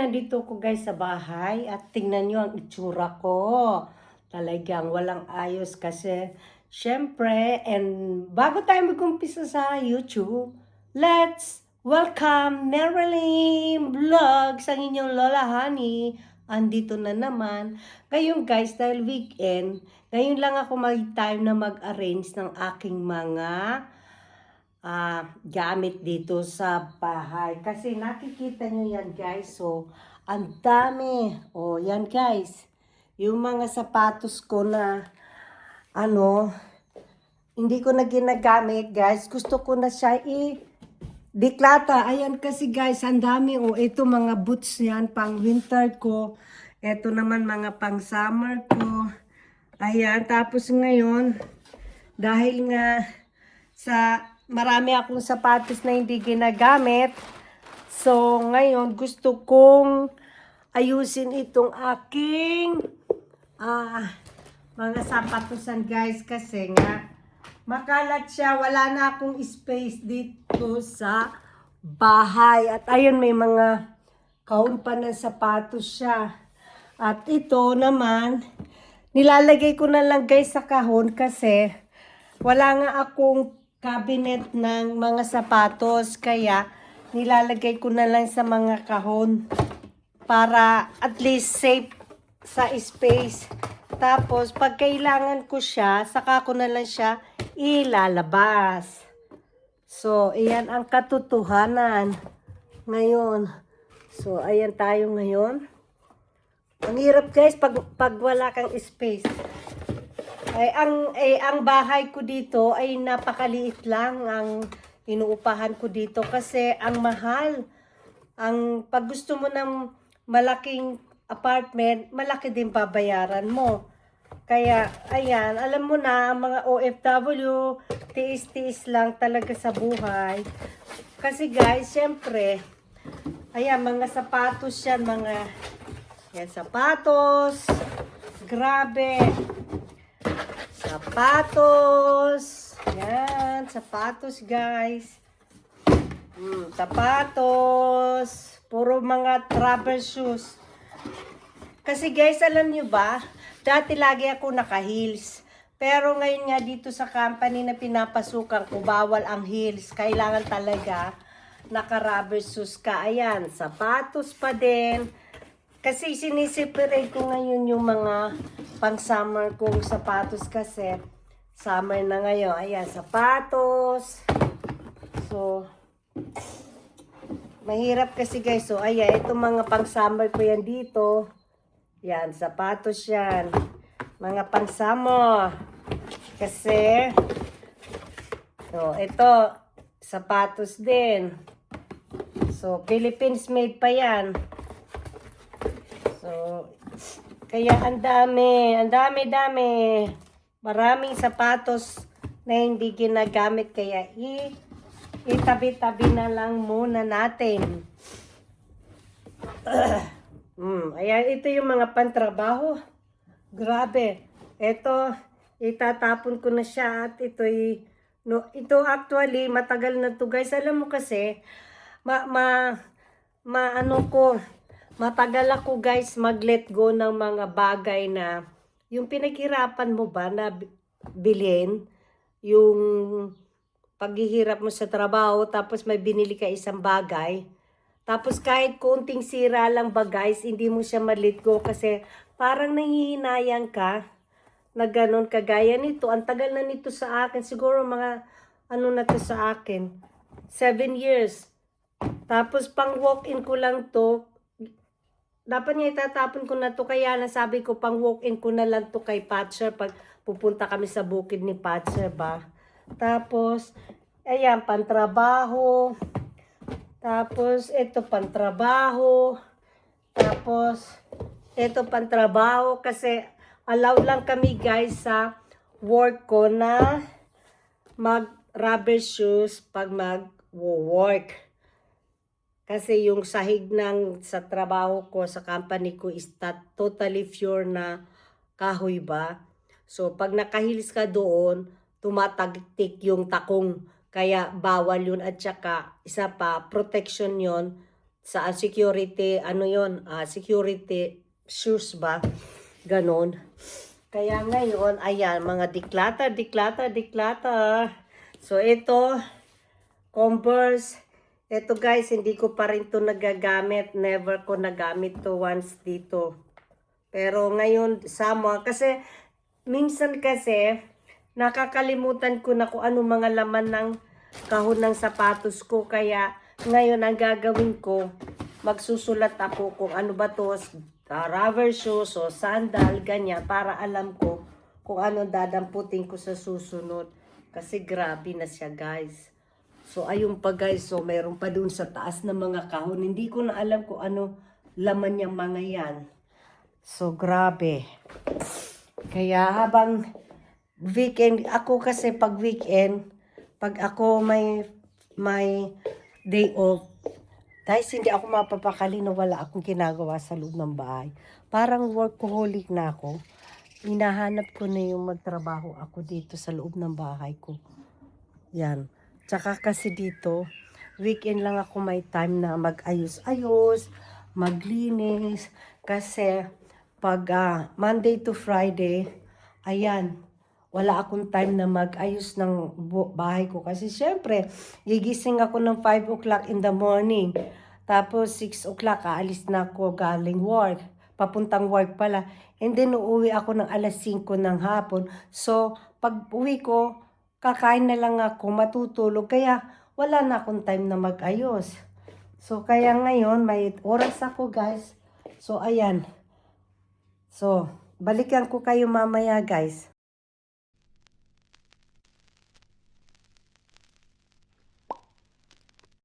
nandito ko guys sa bahay at tingnan nyo ang itsura ko. Talagang walang ayos kasi syempre, and bago tayo mag-umpisa sa YouTube, let's welcome Marilyn Vlogs, ang inyong Lola Honey. Andito na naman. Ngayon guys, dahil weekend, ngayon lang ako mag-time na mag-arrange ng aking mga gamit dito sa bahay. Kasi nakikita nyo yan guys. So, ang dami. O, yan guys. Yung mga sapatos ko na, hindi ko na ginagamit guys. Gusto ko na siya diklata. Ayan kasi guys, ang dami. O, ito mga boots yan, pang winter ko. Ito naman mga pang summer ko. Ayan, tapos ngayon, dahil nga sa marami akong sapatos na hindi ginagamit. So, ngayon gusto kong ayusin itong aking mga sapatosan guys kasi nga makalat siya. Wala na akong space dito sa bahay. At ayun, may mga kahon pa ng sapatos siya. At ito naman, nilalagay ko na lang guys sa kahon kasi wala nga akong cabinet ng mga sapatos, kaya nilalagay ko na lang sa mga kahon para at least safe sa space. Tapos, pag kailangan ko siya, saka ko na lang siya ilalabas. So, iyan ang katotohanan ngayon. So, ayan tayo ngayon. Ang hirap guys pag wala kang space. Ang bahay ko dito ay napakaliit lang ang inuupahan ko dito kasi ang mahal. Pag gusto mo ng malaking apartment, malaki din babayaran mo. Kaya, ayan, alam mo na, ang mga OFW, tiis-tiis lang talaga sa buhay. Kasi guys, syempre, ayan, mga sapatos yan, yan, sapatos, grabe. Sapatos. Yan, sapatos guys. Sapatos. Puro mga travel shoes. Kasi guys, alam nyo ba? Dati lagi ako naka-heels. Pero ngayon nga dito sa company na pinapasukan ko, bawal ang heels. Kailangan talaga naka-rubber shoes ka. Ayan, sapatos pa din. Kasi sinisiperate ko ngayon yung mga pang-summer kong sapatos kasi summer na ngayon. Ayan, sapatos. So, mahirap kasi guys. So, ayan, itong mga pang-summer ko yan dito. Yan, sapatos yan. Mga pang-summer. Kasi, so, ito, sapatos din. So, Philippines made pa yan. So, kaya ang dami. Maraming sapatos na hindi ginagamit. Kaya itabi-tabi na lang muna natin. Ayan, ito yung mga pantrabaho. Grabe. Ito, itatapon ko na siya. At ito actually, matagal na to guys. Alam mo kasi, matagal ako guys mag-let go ng mga bagay na yung pinaghirapan mo ba na bilhin, yung paghihirap mo sa trabaho, tapos may binili ka isang bagay, tapos kahit konting sira lang ba guys, hindi mo siya ma-let go kasi parang nangihinayang ka na ganon. Kagaya nito, ang tagal na nito sa akin, siguro mga na to sa akin, 7 years. Tapos pang walk-in ko lang to. Dapat niya itatapon ko na to, kaya nasabi ko pang walk-in ko na lang to kay Patcher pag pupunta kami sa bukid ni Patcher ba. Tapos, ayan, pantrabaho. Tapos, ito pantrabaho. Tapos, ito pantrabaho kasi allowed lang kami guys sa work ko na mag-rubber shoes pag mag-work. Kasi yung sahig sa trabaho ko, sa company ko is totally pure na kahoy ba. So, pag nakahils ka doon, tumatagtik yung takong. Kaya bawal yun at saka isa pa, protection yon sa security, ano yon, security shoes ba? Ganon. Kaya ngayon, ayan, mga diklata. So, ito, Converse. Ito guys, hindi ko pa rin to nagagamit. Never ko nagamit to once dito. Pero ngayon, sama. Kasi, minsan kasi, nakakalimutan ko na kung ano mga laman ng kahon ng sapatos ko. Kaya, ngayon, ang gagawin ko, magsusulat ako kung ano ba to, rubber shoes o sandal, ganyan, para alam ko kung ano dadamputin ko sa susunod. Kasi grabe na siya, guys. So, ayun pa guys. So, mayroon pa dun sa taas ng mga kahon. Hindi ko na alam kung ano laman niyang mga yan. So, grabe. Kaya habang weekend, ako kasi pag weekend, pag ako may day off, guys, hindi ako mapapakali na wala akong ginagawa sa loob ng bahay. Parang workaholic na ako. Hinahanap ko na yung magtrabaho ako dito sa loob ng bahay ko. Yan. Tsaka kasi dito, weekend lang ako may time na mag-ayos-ayos, maglinis. Kasi pag Monday to Friday, ayan, wala akong time na mag-ayos ng bahay ko. Kasi syempre, gigising ako ng 5 o'clock in the morning. Tapos 6 o'clock, aalis na ako galing work. Papuntang work pala. And then, uuwi ako ng alas 5 ng hapon. So, pag uwi ko, kakain na lang ako, matutulog. Kaya, wala na akong time na mag-ayos. So, kaya ngayon, may oras ako, guys. So, ayan. So, balikan ko kayo mamaya, guys.